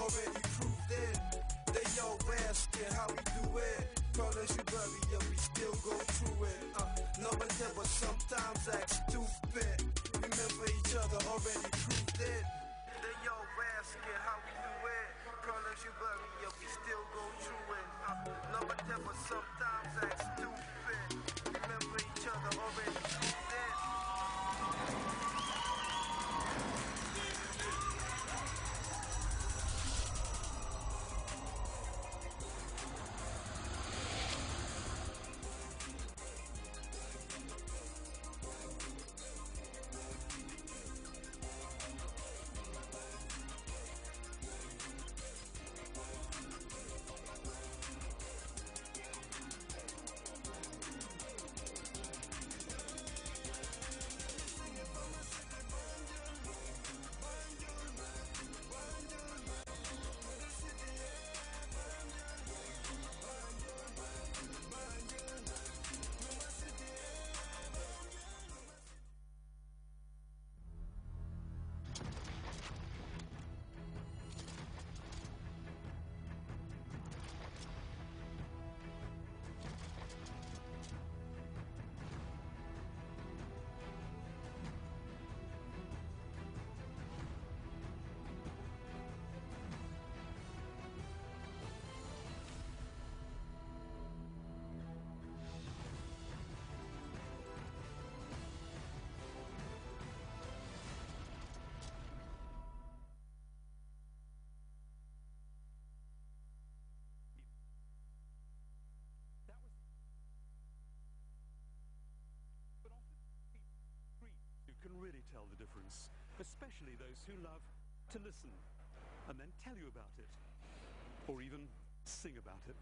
already proved it. They all asking how we do it. Problems you bury, yeah, we still go through it. No one but sometimes act stupid. Remember each other, already proved it. They all asking how we do it. Problems you bury, yeah, we still go through it. No one but sometimes act stupid. Remember each other, already proved it. Can really tell the difference, especially those who love to listen and then tell you about it, or even sing about it.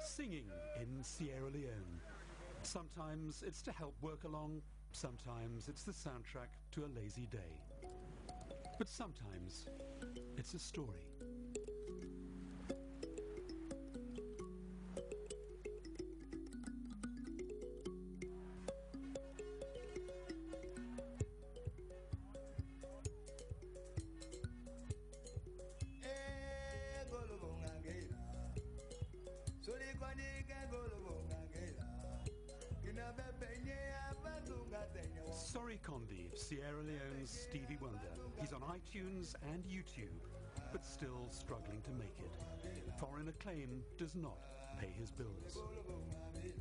Singing in Sierra Leone. Sometimes it's to help work along, sometimes it's the soundtrack to a lazy day. But sometimes it's a story. Sorry Condi, Sierra Leone's Stevie Wonder. He's on iTunes and YouTube, but still struggling to make it. Foreign acclaim does not pay his bills.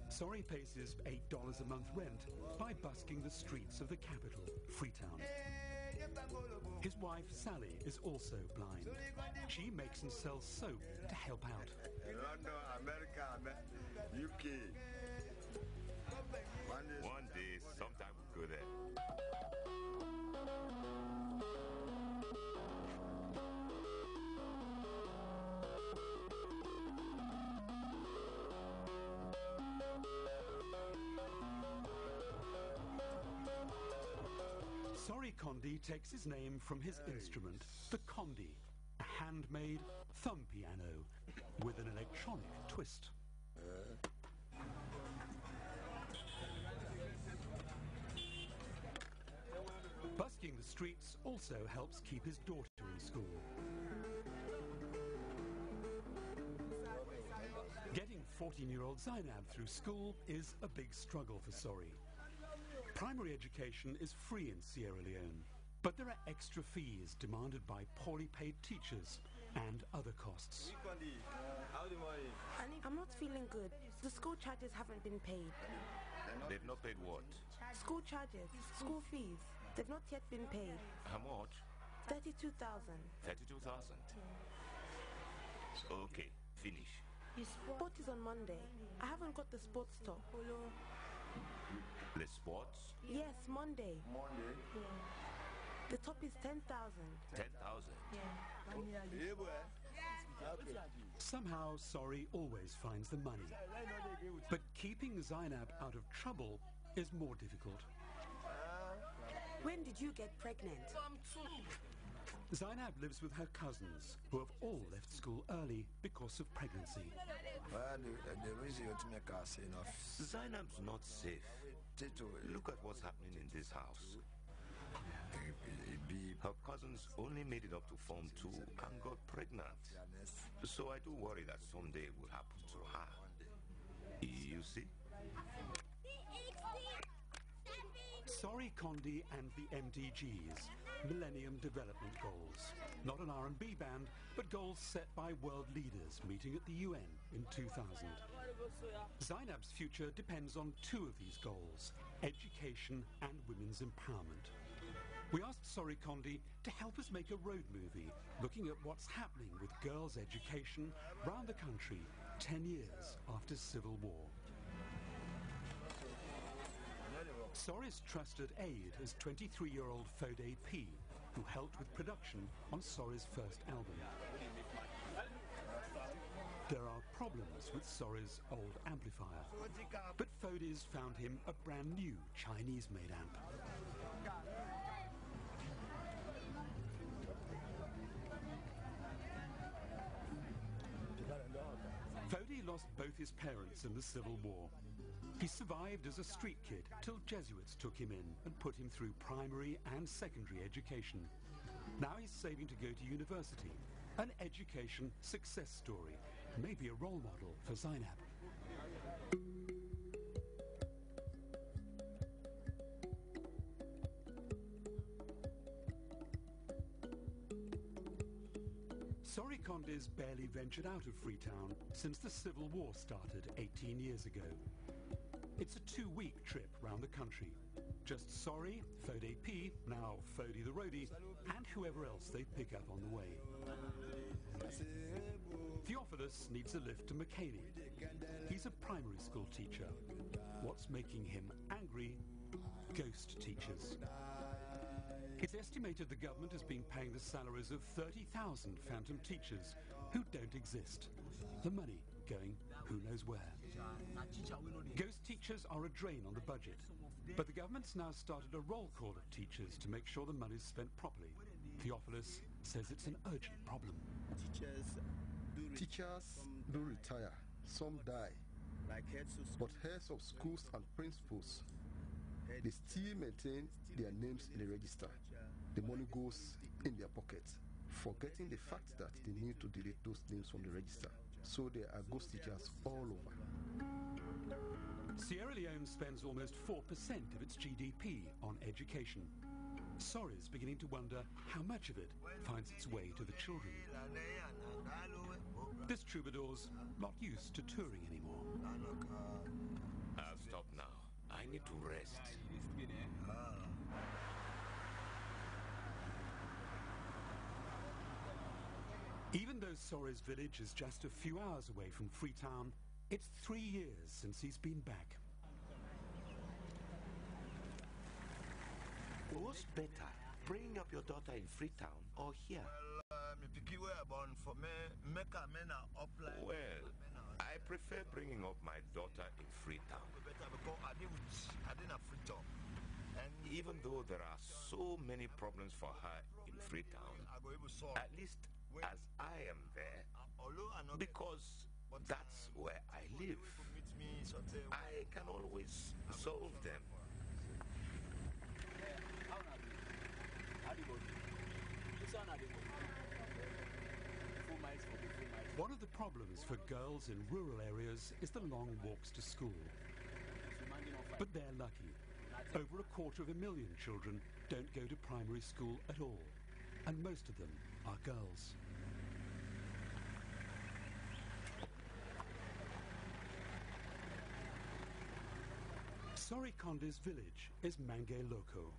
Sorry pays his $8 a month rent by busking the streets of the capital, Freetown. His wife, Sally, is also blind. She makes and sells soap to help out. London, America, UK. One day, sometime we go there. Sorry Condi takes his name from his instrument, the Condi, a handmade thumb piano with an electronic twist. Busking the streets also helps keep his daughter in school. Getting 14-year-old Zainab through school is a big struggle for Sorry. Primary education is free in Sierra Leone, but there are extra fees demanded by poorly paid teachers and other costs. I'm not feeling good. The school charges haven't been paid. They've not paid what? School charges, school fees. They've not yet been paid. How much? 32,000. 32,000. Okay, finish. Sport is on Monday. I haven't got the sports top. The sports? Yes, Monday. Monday. Yeah. The top is 10,000. 10,000. Yeah, boy. Okay. Somehow, Sorry always finds the money. But keeping Zainab out of trouble is more difficult. When did you get pregnant? Zainab lives with her cousins, who have all left school early because of pregnancy. Well, the reason you make us enough. Zainab's not safe. Look at what's happening in this house. Her cousins only made it up to Form 2 and got pregnant. So I do worry that someday it will happen to her. You see? Sorry Condi and the MDGs, Millennium Development Goals. Not an R&B band, but goals set by world leaders meeting at the UN in 2000. Zainab's future depends on two of these goals, education and women's empowerment. We asked Sorry Condi to help us make a road movie looking at what's happening with girls' education round the country 10 years after Civil War. Sorry's trusted aide is 23-year-old Fode P, who helped with production on Sorry's first album. There are problems with Sorry's old amplifier, but Fode's found him a brand new Chinese-made amp. Fode lost both his parents in the Civil War. He survived as a street kid till Jesuits took him in and put him through primary and secondary education. Now he's saving to go to university. An education success story, maybe a role model for Zainab. Sorry Condi's barely ventured out of Freetown since the Civil War started 18 years ago. It's a 2-week trip round the country. Just Sorry, Fode P, now Fode the roadie, and whoever else they pick up on the way. Theophilus needs a lift to McCaney. He's a primary school teacher. What's making him angry? Ghost teachers. It's estimated the government has been paying the salaries of 30,000 phantom teachers who don't exist. The money going who knows where. Ghost teachers are a drain on the budget, but the government's now started a roll call of teachers to make sure the money's spent properly. Theophilus says it's an urgent problem. Teachers do retire, some die, but heads of schools and principals, they still maintain their names in the register. The money goes in their pockets, forgetting the fact that they need to delete those names from the register. So there are ghost teachers all over. Sierra Leone spends almost 4% of its GDP on education. Sorry's beginning to wonder how much of it finds its way to the children. This troubadour's not used to touring anymore. I'll stop now. I need to rest. Even though Sorry's village is just a few hours away from Freetown, it's 3 years since he's been back. What's better, bringing up your daughter in Freetown or here? Well, I prefer bringing up my daughter in Freetown. Even though there are so many problems for her in Freetown, at least as I am there, because that's where I live, I can always solve them. One of the problems for girls in rural areas is the long walks to school. But they're lucky. Over 250,000 children don't go to primary school at all, and most of them are girls. Sorry Condi's village is Mangue Loco.